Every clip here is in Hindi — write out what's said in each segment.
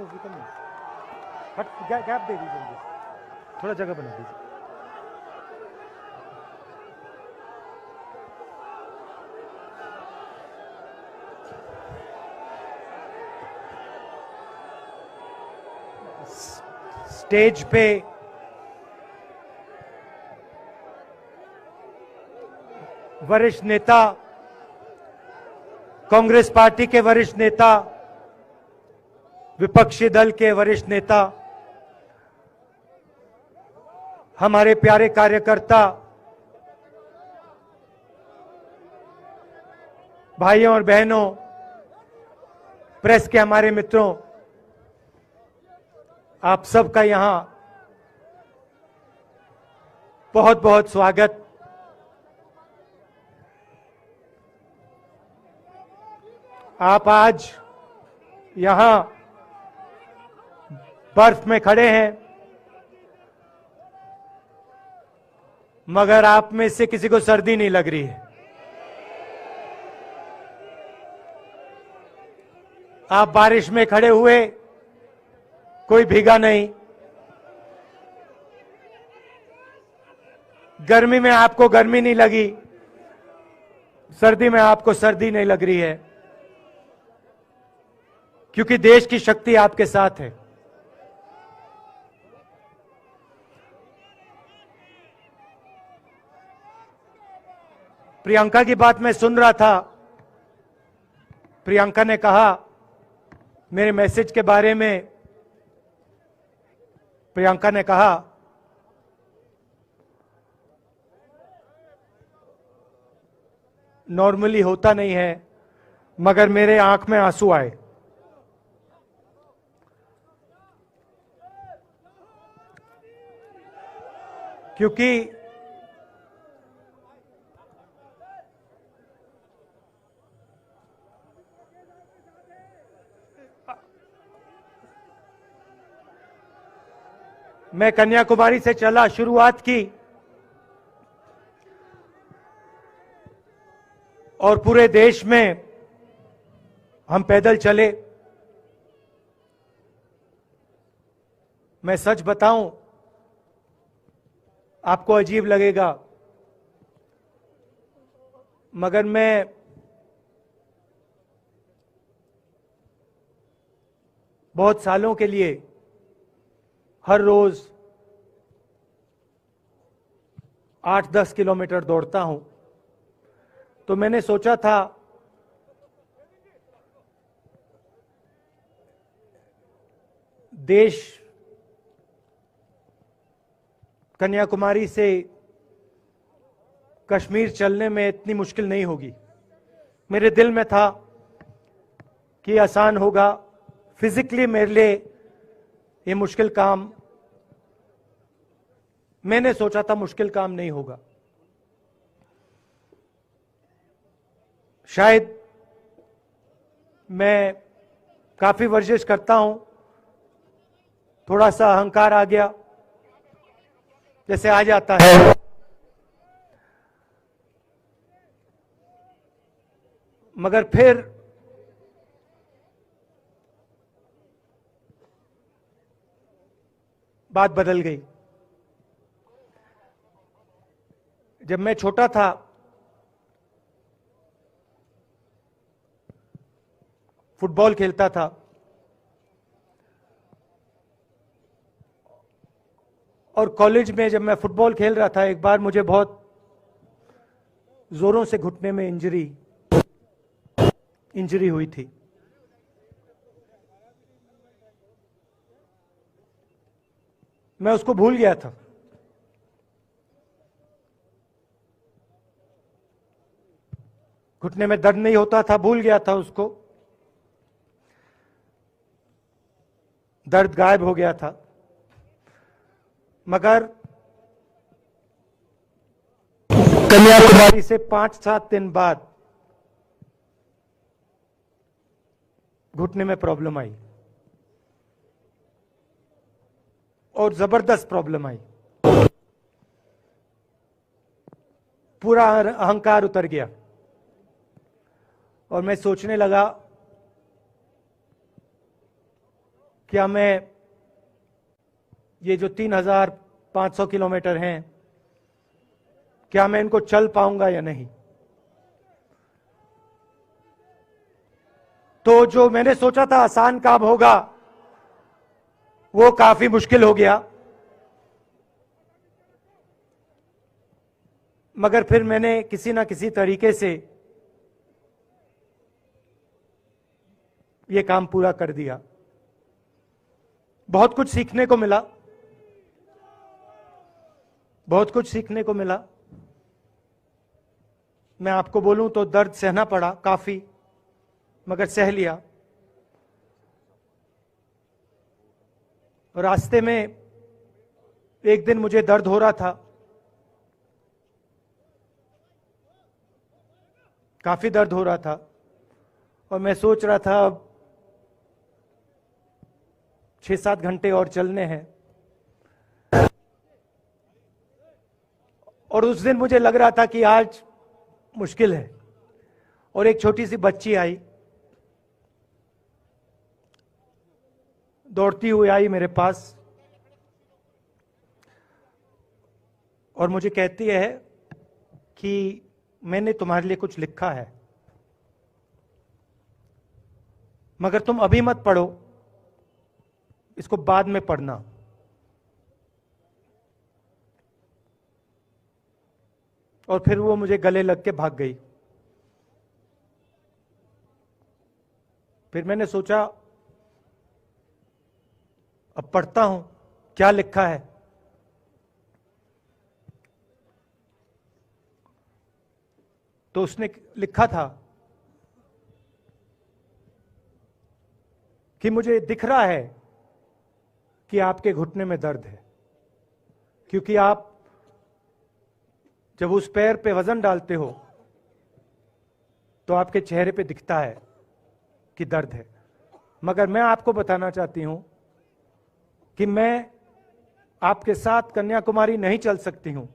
म्यूजिकल हट गैप दे दीजिए मुझे, थोड़ा जगह बना दीजिए। स्टेज पे वरिष्ठ नेता, कांग्रेस पार्टी के वरिष्ठ नेता, विपक्षी दल के वरिष्ठ नेता, हमारे प्यारे कार्यकर्ता, भाइयों और बहनों, प्रेस के हमारे मित्रों, आप सबका यहां बहुत बहुत स्वागत। आप आज यहां बर्फ में खड़े हैं, मगर आप में से किसी को सर्दी नहीं लग रही है। आप बारिश में खड़े हुए, कोई भीगा नहीं। गर्मी में आपको गर्मी नहीं लगी, सर्दी में आपको सर्दी नहीं लग रही है, क्योंकि देश की शक्ति आपके साथ है। प्रियंका की बात मैं सुन रहा था। प्रियंका ने कहा मेरे मैसेज के बारे में, प्रियंका ने कहा नॉर्मली होता नहीं है, मगर मेरे आंख में आंसू आए। क्योंकि मैं कन्याकुमारी से चला, शुरुआत की और पूरे देश में हम पैदल चले। मैं सच बताऊं, आपको अजीब लगेगा, मगर मैं बहुत सालों के लिए हर रोज 8-10 किलोमीटर दौड़ता हूं। तो मैंने सोचा था देश कन्याकुमारी से कश्मीर चलने में इतनी मुश्किल नहीं होगी। मेरे दिल में था कि आसान होगा, फिजिकली मेरे लिए ये मुश्किल काम, मैंने सोचा था मुश्किल काम नहीं होगा। शायद मैं काफी वर्जिश करता हूं, थोड़ा सा अहंकार आ गया, जैसे आ जाता है। मगर फिर बात बदल गई। जब मैं छोटा था, फुटबॉल खेलता था, और कॉलेज में जब मैं फुटबॉल खेल रहा था, एक बार मुझे बहुत जोरों से घुटने में इंजरी हुई थी। मैं उसको भूल गया था। घुटने में दर्द नहीं होता था, भूल गया था उसको, दर्द गायब हो गया था। मगर कन्याकुमारी से 5-7 दिन बाद घुटने में प्रॉब्लम आई, और जबरदस्त प्रॉब्लम आई। पूरा अहंकार उतर गया और मैं सोचने लगा क्या मैं ये जो 3,500 किलोमीटर हैं, क्या मैं इनको चल पाऊंगा या नहीं। तो जो मैंने सोचा था आसान काम होगा, वो काफी मुश्किल हो गया। मगर फिर मैंने किसी ना किसी तरीके से ये काम पूरा कर दिया। बहुत कुछ सीखने को मिला, बहुत कुछ सीखने को मिला। मैं आपको बोलूं तो दर्द सहना पड़ा काफी, मगर सह लिया। रास्ते में एक दिन मुझे दर्द हो रहा था, काफी दर्द हो रहा था, और मैं सोच रहा था अब 6-7 घंटे और चलने हैं। और उस दिन मुझे लग रहा था कि आज मुश्किल है। और एक छोटी सी बच्ची आई, दौड़ती हुई आई मेरे पास, और मुझे कहती है कि मैंने तुम्हारे लिए कुछ लिखा है, मगर तुम अभी मत पढ़ो, इसको बाद में पढ़ना। और फिर वो मुझे गले लग के भाग गई। फिर मैंने सोचा अब पढ़ता हूं क्या लिखा है। तो उसने लिखा था कि मुझे दिख रहा है कि आपके घुटने में दर्द है, क्योंकि आप जब उस पैर पे वजन डालते हो तो आपके चेहरे पे दिखता है कि दर्द है। मगर मैं आपको बताना चाहती हूं कि मैं आपके साथ कन्याकुमारी नहीं चल सकती हूं,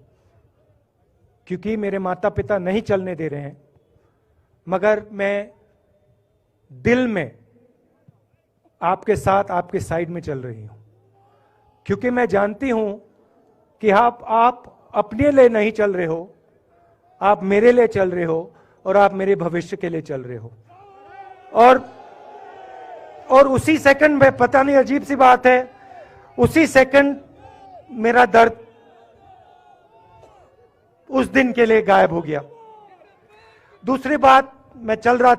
क्योंकि मेरे माता पिता नहीं चलने दे रहे हैं। मगर मैं दिल में आपके साथ, आपके साइड में चल रही हूं, क्योंकि मैं जानती हूं कि आप अपने लिए नहीं चल रहे हो, आप मेरे लिए चल रहे हो, और आप मेरे भविष्य के लिए चल रहे हो। और उसी सेकंड में, पता नहीं अजीब सी बात है, उसी सेकंड मेरा दर्द उस दिन के लिए गायब हो गया। दूसरी बात, मैं चल रहा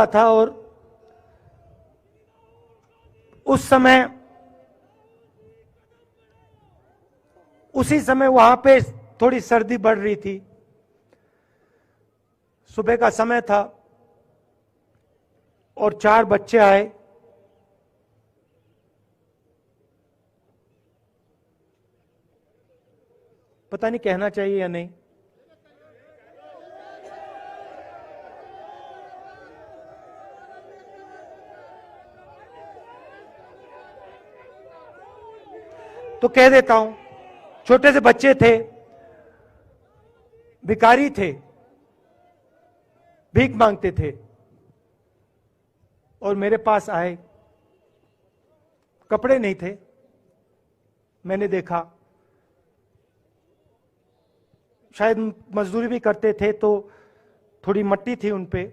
था और उसी समय वहां पे थोड़ी सर्दी बढ़ रही थी। सुबह का समय था और 4 बच्चे आए। पता नहीं कहना चाहिए या नहीं। तो कह देता हूं, छोटे से बच्चे थे, भिखारी थे, भीख मांगते थे, और मेरे पास आए। कपड़े नहीं थे, मैंने देखा, शायद मजदूरी भी करते थे तो थोड़ी मट्टी थी उन पे।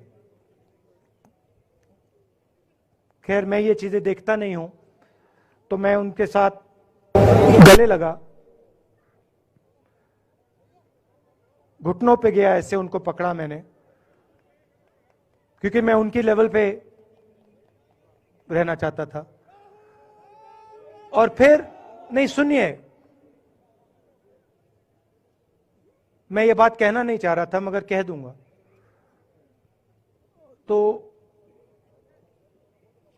खैर, मैं ये चीजें देखता नहीं हूं, तो मैं उनके साथ गले लगा, घुटनों पे गया, ऐसे उनको पकड़ा मैंने, क्योंकि मैं उनकी लेवल पे रहना चाहता था। और फिर, नहीं सुनिए, मैं ये बात कहना नहीं चाह रहा था, मगर कह दूंगा। तो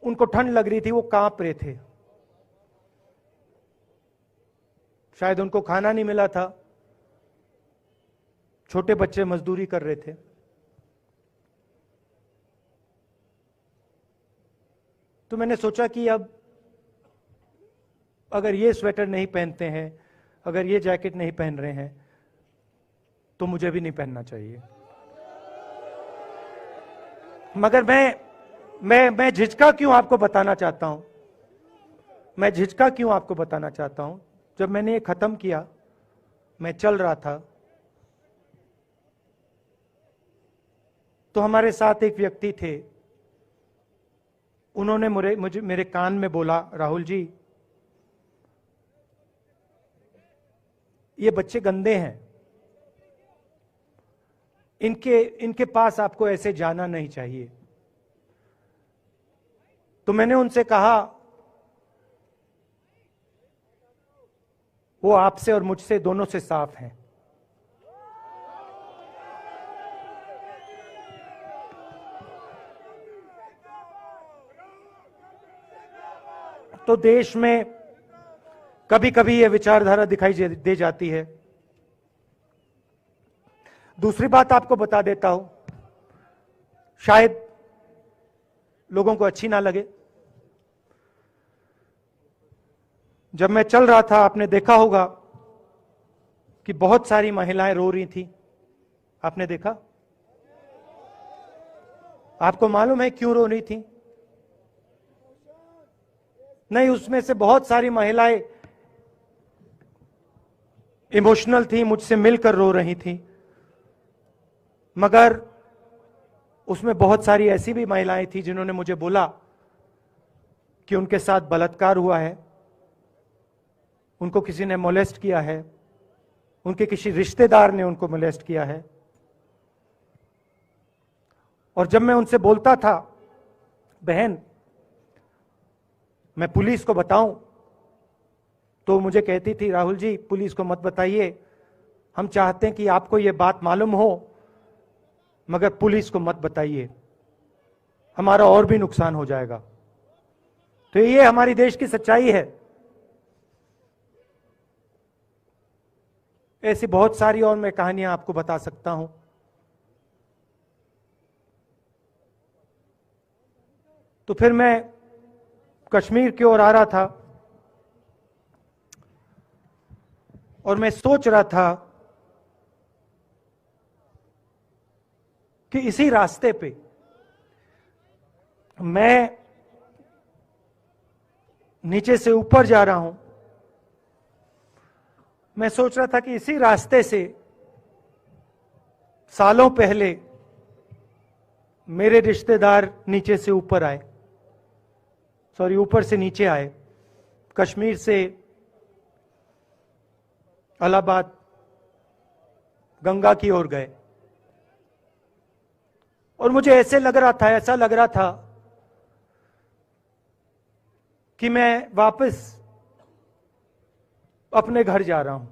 उनको ठंड लग रही थी, वो कांप रहे थे, शायद उनको खाना नहीं मिला था, छोटे बच्चे मजदूरी कर रहे थे। तो मैंने सोचा कि अब अगर ये स्वेटर नहीं पहनते हैं, अगर ये जैकेट नहीं पहन रहे हैं, तो मुझे भी नहीं पहनना चाहिए। मगर मैं झिझका क्यों आपको बताना चाहता हूं, मैं झिझका क्यों आपको बताना चाहता हूं। जब मैंने ये खत्म किया, मैं चल रहा था, तो हमारे साथ एक व्यक्ति थे, उन्होंने मुझे मेरे कान में बोला, राहुल जी ये बच्चे गंदे हैं, इनके पास आपको ऐसे जाना नहीं चाहिए। तो मैंने उनसे कहा, वो आपसे और मुझसे दोनों से साफ हैं। तो देश में कभी कभी यह विचारधारा दिखाई दे जाती है। दूसरी बात आपको बता देता हूं, शायद लोगों को अच्छी ना लगे। जब मैं चल रहा था, आपने देखा होगा कि बहुत सारी महिलाएं रो रही थी। आपने देखा? आपको मालूम है क्यों रो रही थी? नहीं, उसमें से बहुत सारी महिलाएं इमोशनल थी, मुझसे मिलकर रो रही थी, मगर उसमें बहुत सारी ऐसी भी महिलाएं थी जिन्होंने मुझे बोला कि उनके साथ बलात्कार हुआ है, उनको किसी ने मोलेस्ट किया है, उनके किसी रिश्तेदार ने उनको मोलेस्ट किया है। और जब मैं उनसे बोलता था, बहन मैं पुलिस को बताऊं, तो मुझे कहती थी, राहुल जी पुलिस को मत बताइए, हम चाहते हैं कि आपको यह बात मालूम हो, मगर पुलिस को मत बताइए, हमारा और भी नुकसान हो जाएगा। तो ये हमारी देश की सच्चाई है। ऐसी बहुत सारी और मैं कहानियां आपको बता सकता हूं। तो फिर मैं कश्मीर की ओर आ रहा था और मैं सोच रहा था कि इसी रास्ते पे मैं नीचे से ऊपर जा रहा हूं। मैं सोच रहा था कि इसी रास्ते से सालों पहले मेरे रिश्तेदार नीचे से ऊपर आए, सॉरी ऊपर से नीचे आए, कश्मीर से इलाहाबाद गंगा की ओर गए। और मुझे ऐसा लग रहा था कि मैं वापस अपने घर जा रहा हूं।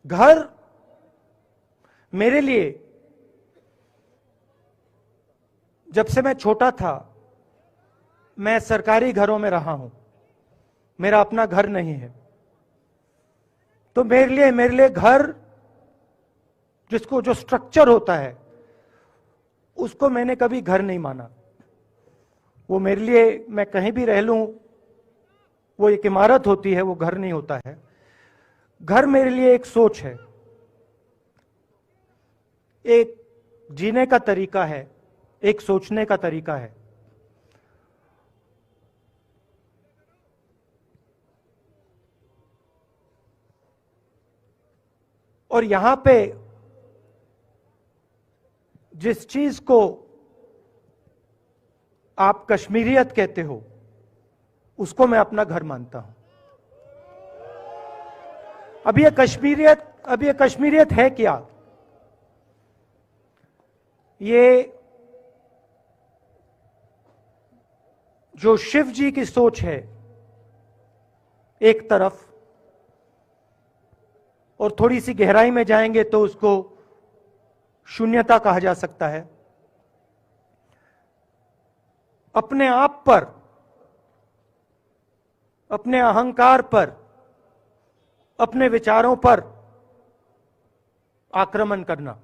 घर मेरे लिए, जब से मैं छोटा था, मैं सरकारी घरों में रहा हूं, मेरा अपना घर नहीं है। तो मेरे लिए घर, जिसको जो स्ट्रक्चर होता है, उसको मैंने कभी घर नहीं माना। वो मेरे लिए, मैं कहीं भी रह लूं, वो एक इमारत होती है, वो घर नहीं होता है। घर मेरे लिए एक सोच है, एक जीने का तरीका है, एक सोचने का तरीका है। और यहां पे जिस चीज को आप कश्मीरियत कहते हो, उसको मैं अपना घर मानता हूं। अब ये कश्मीरियत है क्या? ये जो शिव जी की सोच है एक तरफ, और थोड़ी सी गहराई में जाएंगे तो उसको शून्यता कहा जा सकता है। अपने आप पर, अपने अहंकार पर, अपने विचारों पर आक्रमण करना।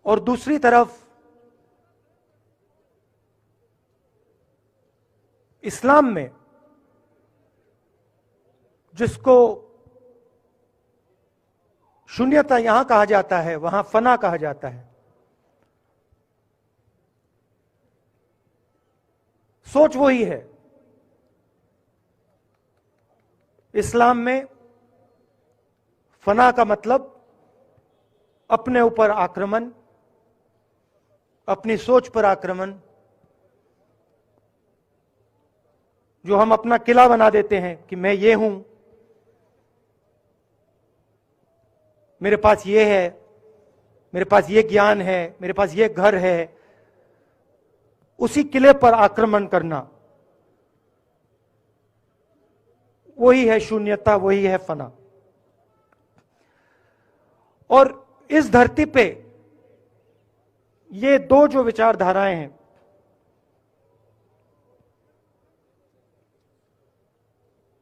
और दूसरी तरफ इस्लाम में, जिसको शून्यता यहां कहा जाता है, वहां फना कहा जाता है। सोच वही है। इस्लाम में फना का मतलब अपने ऊपर आक्रमण, अपनी सोच पर आक्रमण, जो हम अपना किला बना देते हैं कि मैं ये हूं, मेरे पास ये है, मेरे पास ये ज्ञान है, मेरे पास ये घर है, उसी किले पर आक्रमण करना, वही है शून्यता, वही है फना। और इस धरती पे ये दो जो विचारधाराएं हैं,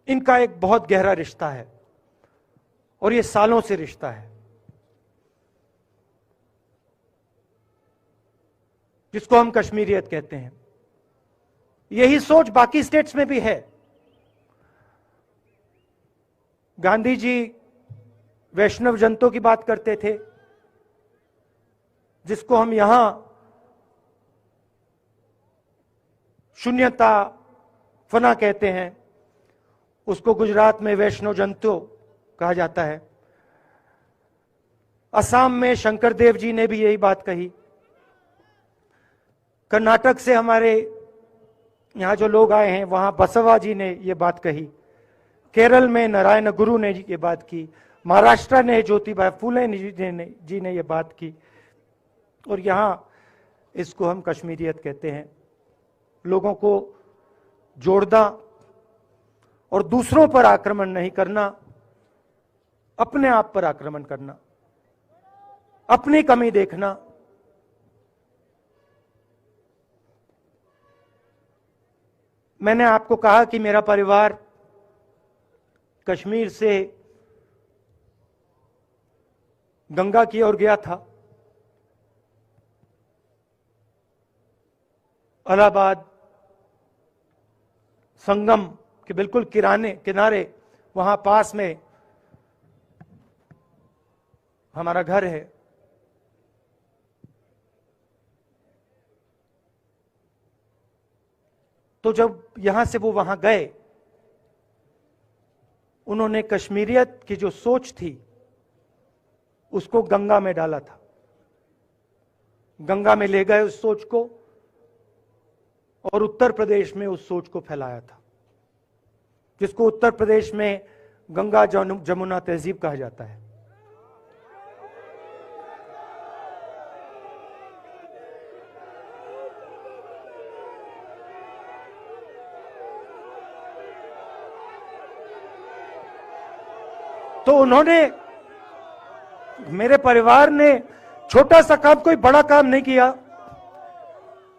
इनका एक बहुत गहरा रिश्ता है और ये सालों से रिश्ता है, जिसको हम कश्मीरियत कहते हैं। यही सोच बाकी स्टेट्स में भी है। गांधी जी वैष्णव जनतों की बात करते थे, जिसको हम यहां शून्यता, फना कहते हैं, उसको गुजरात में वैष्णव जनतो कहा जाता है। असम में शंकर देव जी ने भी यही बात कही। कर्नाटक से हमारे यहां जो लोग आए हैं, वहां बसवा जी ने यह बात कही। केरल में नारायण गुरु ने ये बात की। महाराष्ट्र ने ज्योतिबा फुले जी ने यह बात की। और यहां इसको हम कश्मीरियत कहते हैं। लोगों को जोड़ना और दूसरों पर आक्रमण नहीं करना, अपने आप पर आक्रमण करना, अपनी कमी देखना। मैंने आपको कहा कि मेरा परिवार कश्मीर से गंगा की ओर गया था। इलाहाबाद संगम के बिल्कुल किनारे वहां पास में हमारा घर है। तो जब यहां से वो वहां गए, उन्होंने कश्मीरियत की जो सोच थी उसको गंगा में डाला था। गंगा में ले गए उस सोच को और उत्तर प्रदेश में उस सोच को फैलाया था, जिसको उत्तर प्रदेश में गंगा जमुना तहजीब कहा जाता है। तो उन्होंने, मेरे परिवार ने छोटा सा काम, कोई बड़ा काम नहीं किया।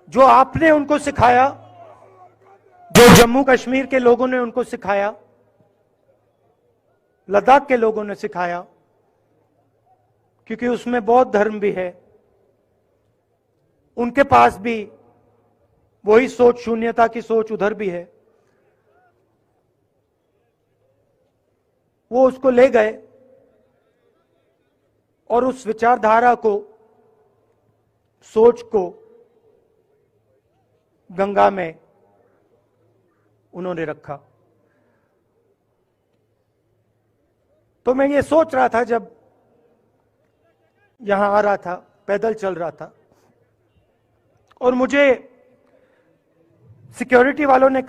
जो आपने उनको सिखाया, जो जम्मू कश्मीर के लोगों ने उनको सिखाया, लद्दाख के लोगों ने सिखाया, क्योंकि उसमें बौद्ध धर्म भी है, उनके पास भी वही सोच, शून्यता की सोच उधर भी है। वो उसको ले गए और उस विचारधारा को, सोच को गंगा में उन्होंने रखा। तो मैं ये सोच रहा था, जब यहां आ रहा था, पैदल चल रहा था, और मुझे सिक्योरिटी वालों ने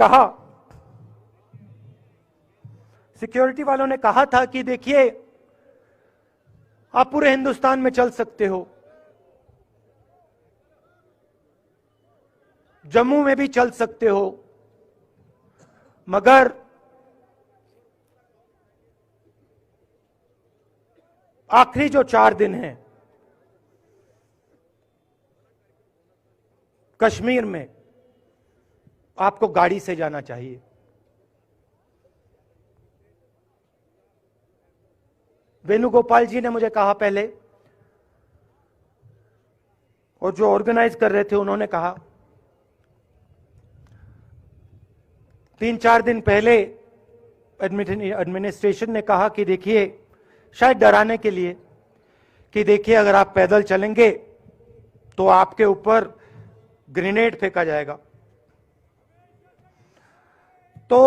कहा था कि देखिए, आप पूरे हिंदुस्तान में चल सकते हो, जम्मू में भी चल सकते हो, मगर आखिरी जो 4 दिन हैं कश्मीर में, आपको गाड़ी से जाना चाहिए। वेणुगोपाल जी ने मुझे कहा पहले, और जो ऑर्गेनाइज कर रहे थे उन्होंने कहा। 3-4 दिन पहले एडमिनिस्ट्रेशन ने कहा कि देखिए, शायद डराने के लिए कि देखिए अगर आप पैदल चलेंगे तो आपके ऊपर ग्रेनेड फेंका जाएगा। तो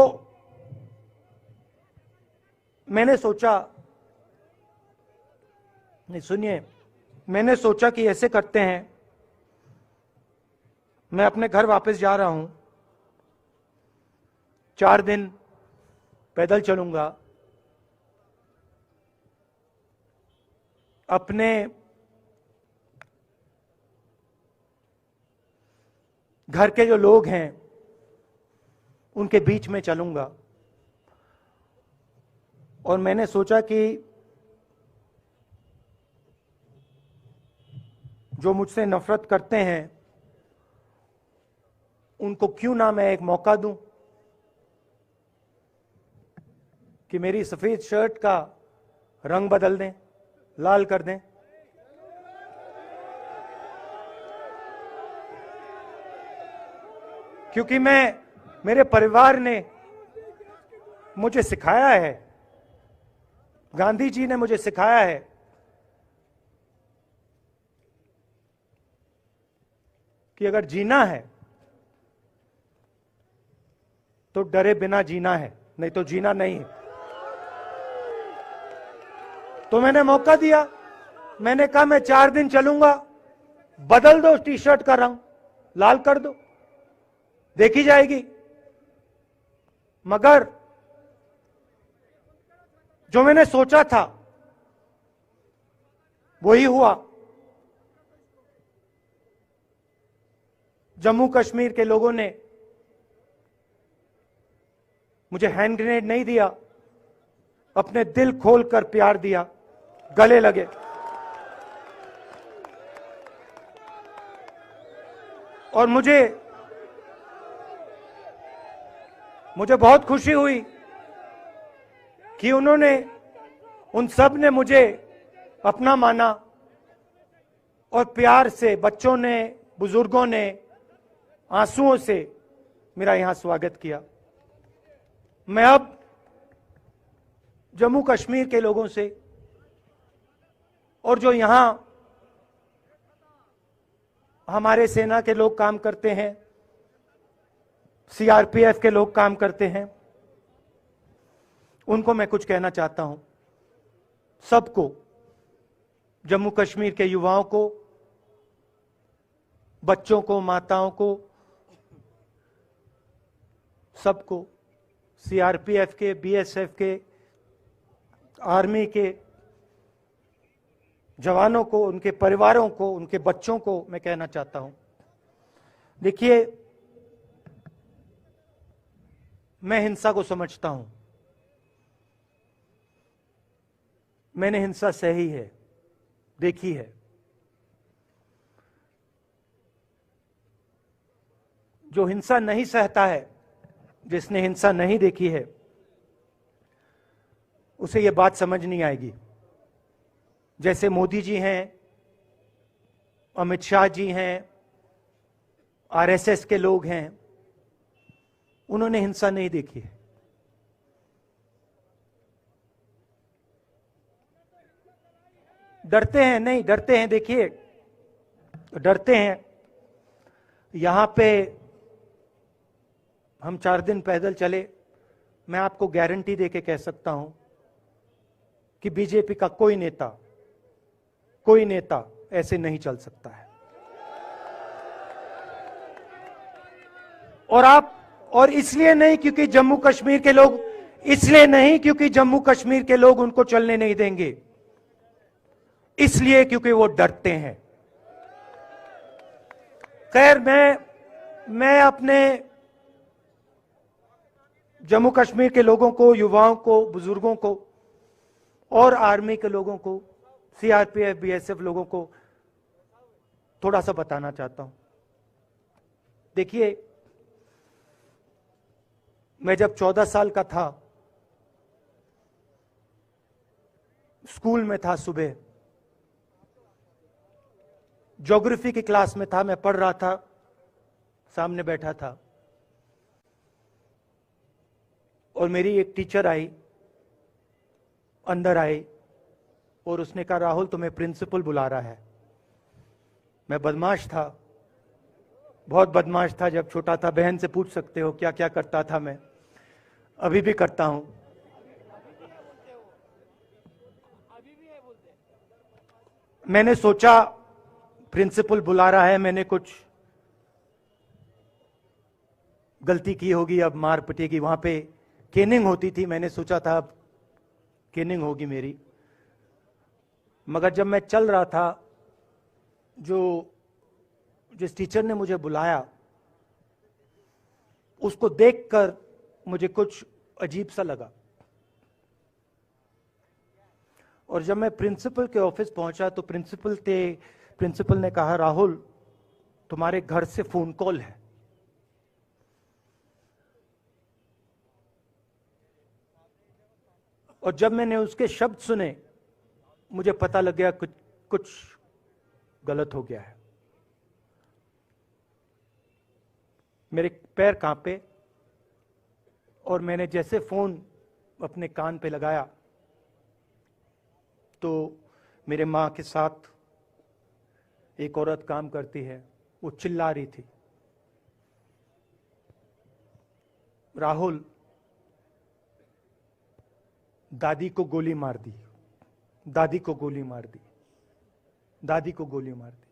मैंने सोचा, नहीं सुनिए, मैंने सोचा कि ऐसे करते हैं, मैं अपने घर वापस जा रहा हूं, 4 दिन पैदल चलूंगा, अपने घर के जो लोग हैं उनके बीच में चलूंगा। और मैंने सोचा कि जो मुझसे नफरत करते हैं उनको क्यों ना मैं एक मौका दूं कि मेरी सफेद शर्ट का रंग बदल दें, लाल कर दें। क्योंकि मेरे परिवार ने मुझे सिखाया है, गांधी जी ने मुझे सिखाया है कि अगर जीना है तो डरे बिना जीना है, नहीं तो जीना नहीं है। तो मैंने मौका दिया, मैंने कहा मैं 4 दिन चलूंगा, बदल दो टी शर्ट का रंग, लाल कर दो, देखी जाएगी। मगर जो मैंने सोचा था वही हुआ। जम्मू कश्मीर के लोगों ने मुझे हैंड ग्रेनेड नहीं दिया, अपने दिल खोलकर प्यार दिया, गले लगे। और मुझे बहुत खुशी हुई कि उन सब ने मुझे अपना माना और प्यार से, बच्चों ने, बुजुर्गों ने आंसुओं से मेरा यहां स्वागत किया। मैं अब जम्मू कश्मीर के लोगों से और जो यहां हमारे सेना के लोग काम करते हैं, सीआरपीएफ के लोग काम करते हैं, उनको मैं कुछ कहना चाहता हूं। सबको, जम्मू कश्मीर के युवाओं को, बच्चों को, माताओं को, सबको, सीआरपीएफ के, बीएसएफ के, आर्मी के जवानों को, उनके परिवारों को, उनके बच्चों को मैं कहना चाहता हूं, देखिए मैं हिंसा को समझता हूं, मैंने हिंसा सही है, देखी है। जो हिंसा नहीं सहता है, जिसने हिंसा नहीं देखी है, उसे यह बात समझ नहीं आएगी। जैसे मोदी जी हैं, अमित शाह जी हैं, आरएसएस के लोग हैं, उन्होंने हिंसा नहीं देखी है। डरते हैं, नहीं डरते हैं, देखिए डरते हैं। यहां पे हम 4 दिन पैदल चले, मैं आपको गारंटी देके कह सकता हूं कि बीजेपी का कोई नेता ऐसे नहीं चल सकता है। और इसलिए नहीं क्योंकि जम्मू कश्मीर के लोग, इसलिए नहीं क्योंकि जम्मू कश्मीर के लोग उनको चलने नहीं देंगे, इसलिए क्योंकि वो डरते हैं। खैर, मैं अपने जम्मू कश्मीर के लोगों को, युवाओं को, बुजुर्गों को और आर्मी के लोगों को, सीआरपीएफ, बीएसएफ लोगों को थोड़ा सा बताना चाहता हूं। देखिए, मैं जब 14 साल का था, स्कूल में था, सुबह ज्योग्राफी की क्लास में था, मैं पढ़ रहा था, सामने बैठा था और मेरी एक टीचर आई, अंदर आई और उसने कहा राहुल तुम्हें प्रिंसिपल बुला रहा है। मैं बदमाश था, बहुत बदमाश था जब छोटा था। बहन से पूछ सकते हो क्या क्या करता था मैं, अभी भी करता हूं। मैंने सोचा प्रिंसिपल बुला रहा है, मैंने कुछ गलती की होगी, अब मार पिटेगी। वहां पे केनिंग होती थी, मैंने सोचा था अब केनिंग होगी मेरी। मगर जब मैं चल रहा था, जिस टीचर ने मुझे बुलाया उसको देखकर मुझे कुछ अजीब सा लगा। और जब मैं प्रिंसिपल के ऑफिस पहुंचा तो प्रिंसिपल ने कहा राहुल तुम्हारे घर से फोन कॉल है। और जब मैंने उसके शब्द सुने मुझे पता लग गया कुछ गलत हो गया है। मेरे पैर कांपे और मैंने जैसे फोन अपने कान पे लगाया तो मेरे मां के साथ एक औरत काम करती है, वो चिल्ला रही थी राहुल दादी को गोली मार दी, दादी को गोली मार दी, दादी को गोली मार दी।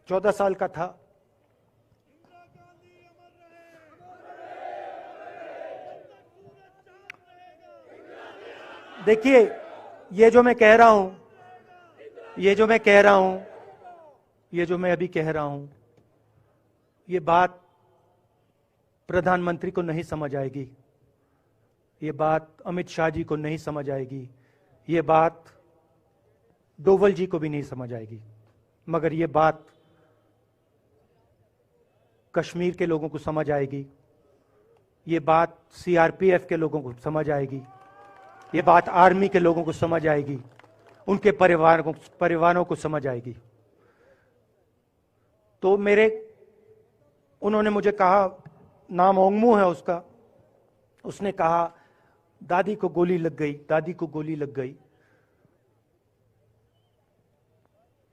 14 साल का था। देखिए ये जो मैं कह रहा हूं, ये जो मैं अभी कह रहा हूं, ये बात प्रधानमंत्री को नहीं समझ आएगी, ये बात अमित शाह जी को नहीं समझ आएगी, ये बात डोवल जी को भी नहीं समझ आएगी, मगर ये बात कश्मीर के लोगों को समझ आएगी, ये बात सीआरपीएफ के लोगों को समझ आएगी, ये बात आर्मी के लोगों को समझ आएगी, उनके परिवारों को समझ आएगी। तो उन्होंने मुझे कहा, नाम ओंगमू है उसका, उसने कहा दादी को गोली लग गई, दादी को गोली लग गई।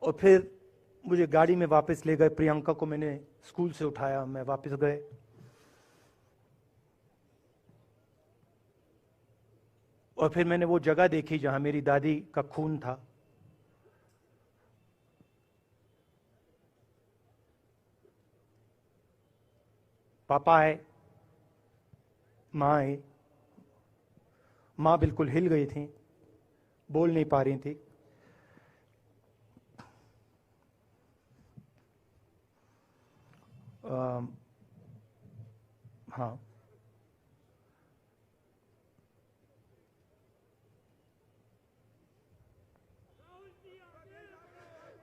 और फिर मुझे गाड़ी में वापस ले गए, प्रियंका को मैंने स्कूल से उठाया, मैं वापस गए। और फिर मैंने वो जगह देखी जहां मेरी दादी का खून था। पापा आए, मां आई। मां बिल्कुल हिल गई थी, बोल नहीं पा रही थी। हाँ,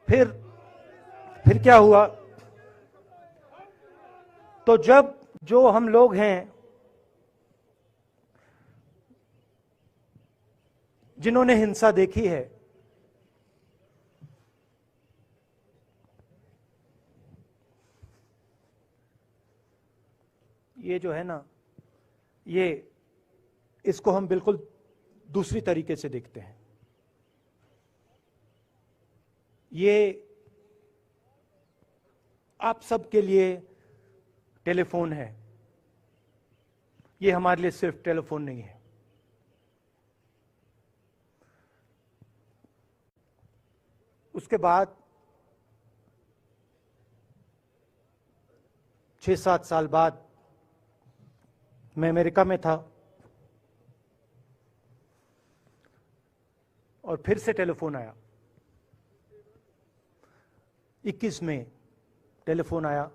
फिर क्या हुआ? तो जब जो हम लोग हैं जिन्होंने हिंसा देखी है, ये जो है ना, इसको हम बिल्कुल दूसरी तरीके से देखते हैं। ये आप सबके लिए टेलीफोन है, ये हमारे लिए सिर्फ टेलीफोन नहीं है। उसके बाद 6-7 साल बाद मैं अमेरिका में था और फिर से टेलीफोन आया। 21 में टेलीफोन आया।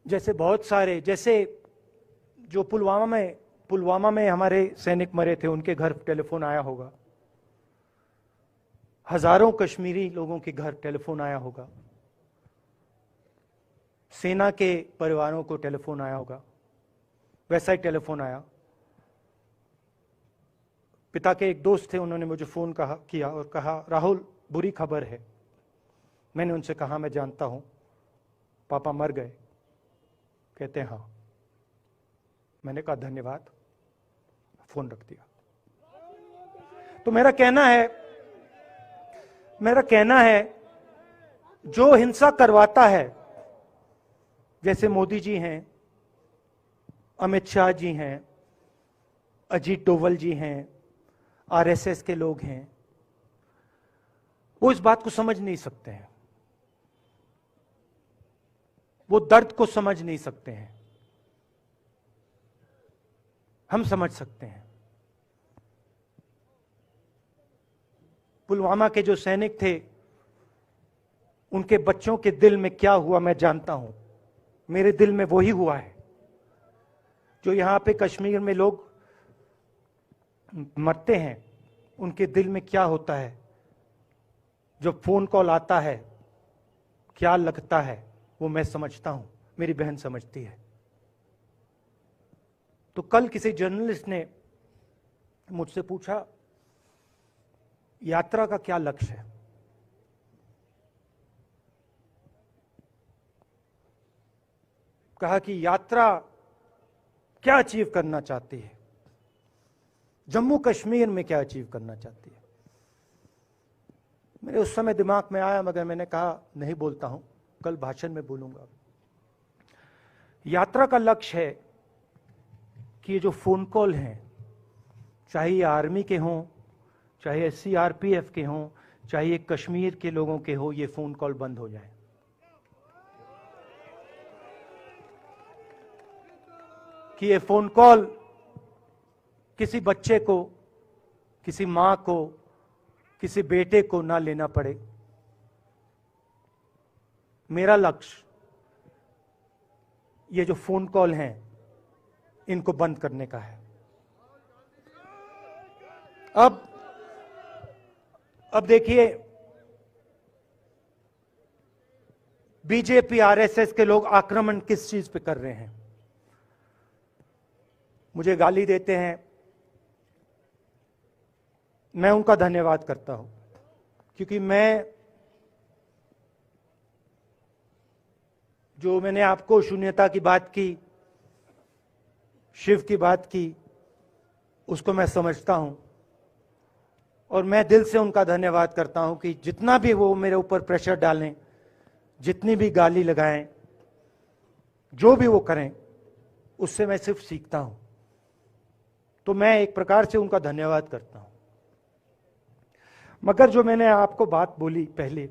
जैसे बहुत सारे, जैसे जो पुलवामा में हमारे सैनिक मरे थे, उनके घर टेलीफोन आया होगा। हजारों कश्मीरी लोगों के घर टेलीफोन आया होगा। सेना के परिवारों को टेलीफोन आया होगा। वैसा ही टेलीफोन आया। पिता के एक दोस्त थे, उन्होंने मुझे फोन किया और कहा राहुल बुरी खबर है। मैंने उनसे कहा मैं जानता हूं, पापा मर गए। कहते हैं हाँ। मैंने कहा धन्यवाद, फोन रख दिया। तो मेरा कहना है जो हिंसा करवाता है, जैसे मोदी जी हैं, अमित शाह जी हैं, अजीत डोवल जी हैं, आरएसएस के लोग हैं, वो इस बात को समझ नहीं सकते हैं, वो दर्द को समझ नहीं सकते हैं। हम समझ सकते हैं। पुलवामा के जो सैनिक थे, उनके बच्चों के दिल में क्या हुआ मैं जानता हूं। मेरे दिल में वही हुआ है जो यहां पे कश्मीर में लोग मरते हैं, उनके दिल में क्या होता है। जब फोन कॉल आता है क्या लगता है, वो मैं समझता हूं, मेरी बहन समझती है। तो कल किसी जर्नलिस्ट ने मुझसे पूछा यात्रा का क्या लक्ष्य है। कहा कि यात्रा क्या अचीव करना चाहती है, जम्मू कश्मीर में क्या अचीव करना चाहती है। मेरे उस समय दिमाग में आया, मगर मैंने कहा नहीं बोलता हूं, कल भाषण में बोलूंगा। यात्रा का लक्ष्य है कि ये जो फोन कॉल हैं, चाहे ये आर्मी के हों, चाहे सीआरपीएफ के हों, चाहे ये कश्मीर के लोगों के हो, ये फोन कॉल बंद हो जाए। कि ये फोन कॉल किसी बच्चे को, किसी मां को, किसी बेटे को ना लेना पड़े। मेरा लक्ष्य ये जो फोन कॉल हैं इनको बंद करने का है। अब देखिए, बीजेपी आरएसएस के लोग आक्रमण किस चीज पे कर रहे हैं। मुझे गाली देते हैं, मैं उनका धन्यवाद करता हूं, क्योंकि मैंने आपको शून्यता की बात की, शिव की बात की, उसको मैं समझता हूं और मैं दिल से उनका धन्यवाद करता हूं कि जितना भी वो मेरे ऊपर प्रेशर डालें, जितनी भी गाली लगाएं, जो भी वो करें, उससे मैं सिर्फ सीखता हूं। तो मैं एक प्रकार से उनका धन्यवाद करता हूं। मगर जो मैंने आपको बात बोली पहले,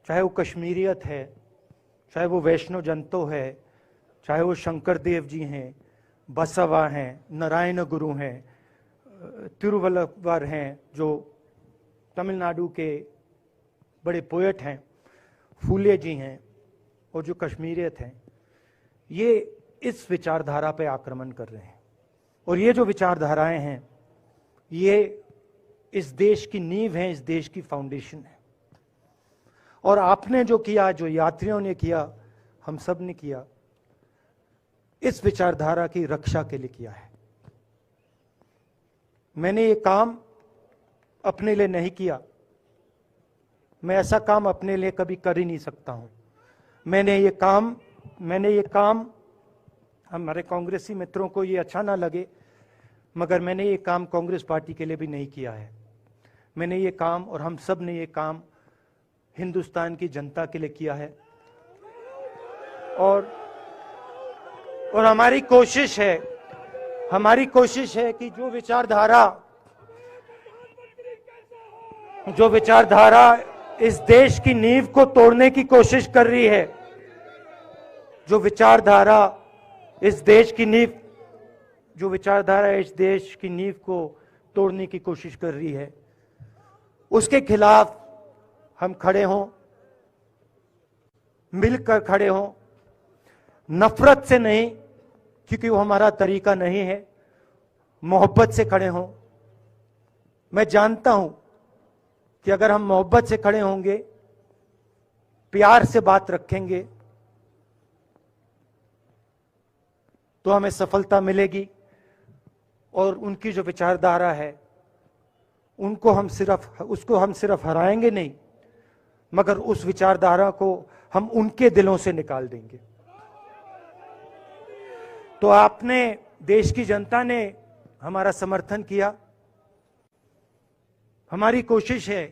चाहे वो कश्मीरियत है, चाहे वो वैष्णव जंतो है, चाहे वो शंकर देव जी हैं, बसवा हैं, नारायण गुरु हैं, तिरुवल्लुवर हैं जो तमिलनाडु के बड़े पोएट हैं, फूले जी हैं, और जो कश्मीरियत हैं, ये इस विचारधारा पे आक्रमण कर रहे हैं। और ये जो विचारधाराएं हैं, ये इस देश की नींव है, इस देश की फाउंडेशन है। और आपने जो किया, जो यात्रियों ने किया, हम सब ने किया, इस विचारधारा की रक्षा के लिए किया है। मैंने ये काम अपने लिए नहीं किया, मैं ऐसा काम अपने लिए कभी कर ही नहीं सकता हूं। मैंने ये काम हमारे कांग्रेसी मित्रों को ये अच्छा ना लगे, मगर मैंने ये काम कांग्रेस पार्टी के लिए भी नहीं किया है। मैंने ये काम, और हम सब ने ये काम हिंदुस्तान की जनता के लिए किया है। और हमारी कोशिश है कि जो विचारधारा इस देश की नींव को तोड़ने की कोशिश कर रही है, जो विचारधारा इस देश की नींव को तोड़ने की कोशिश कर रही है, उसके खिलाफ हम खड़े हों, मिलकर खड़े हों, नफरत से नहीं, क्योंकि वो हमारा तरीका नहीं है, मोहब्बत से खड़े हों। मैं जानता हूं कि अगर हम मोहब्बत से खड़े होंगे, प्यार से बात रखेंगे, तो हमें सफलता मिलेगी। और उनकी जो विचारधारा है, उसको हम सिर्फ हराएंगे नहीं, मगर उस विचारधारा को हम उनके दिलों से निकाल देंगे। तो आपने, देश की जनता ने हमारा समर्थन किया। हमारी कोशिश है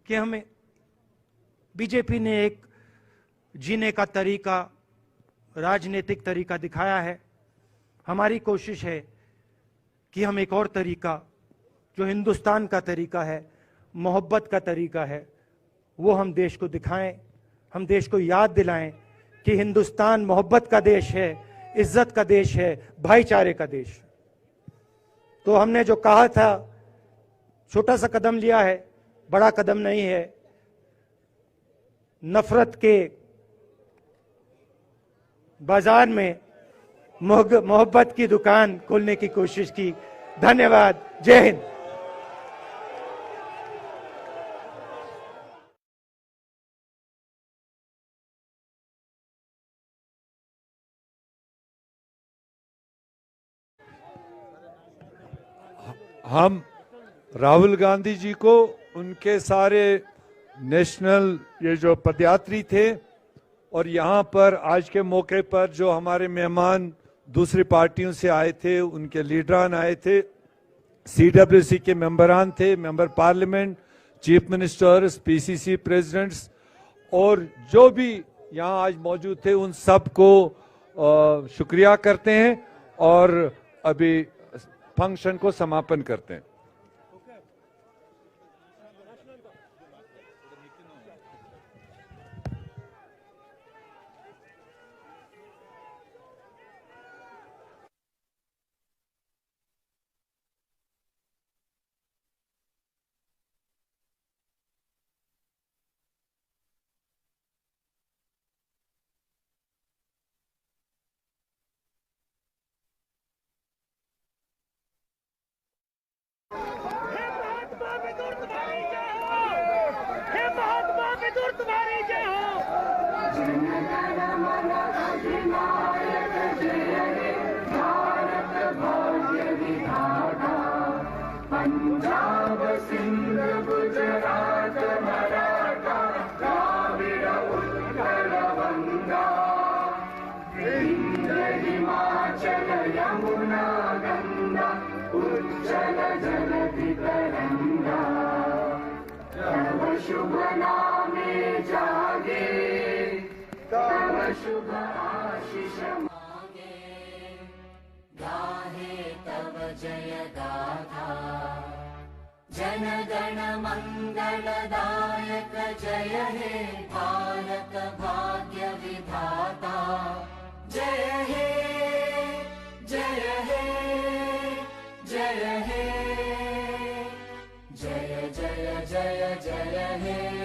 कि हमें, बीजेपी ने एक जीने का तरीका, राजनीतिक तरीका दिखाया है। हमारी कोशिश है कि हम एक और तरीका, जो हिंदुस्तान का तरीका है, मोहब्बत का तरीका है, वो हम देश को दिखाएं। हम देश को याद दिलाएं कि हिंदुस्तान मोहब्बत का देश है, इज्जत का देश है, भाईचारे का देश। तो हमने जो कहा था, छोटा सा कदम लिया है, बड़ा कदम नहीं है। नफरत के बाजार में मोहब्बत की दुकान खोलने की कोशिश की। धन्यवाद। जय हिंद। हम राहुल गांधी जी को, उनके सारे नेशनल ये जो पदयात्री थे, और यहाँ पर आज के मौके पर जो हमारे मेहमान दूसरी पार्टियों से आए थे, उनके लीडरान आए थे, CWC के मेंबरान थे, member parliament, chief ministers, PCC presidents, और जो भी यहाँ आज मौजूद थे, उन सबको शुक्रिया करते हैं और अभी फंक्शन को समापन करते हैं। पंजाब सिंध गुजरात मराठा द्राविड उत्कल बंगा विंध्य हिमाचल यमुना गंगा उज्जल जलधि तरंगा तव शुभ नामे जागे तव शुभ आशीष मांगे गाहे तव जय गाथा जन गण मंगलदायक जय हे भारत भाग्य विधाता जय हे जय हे जय हे जय जय जय जय हे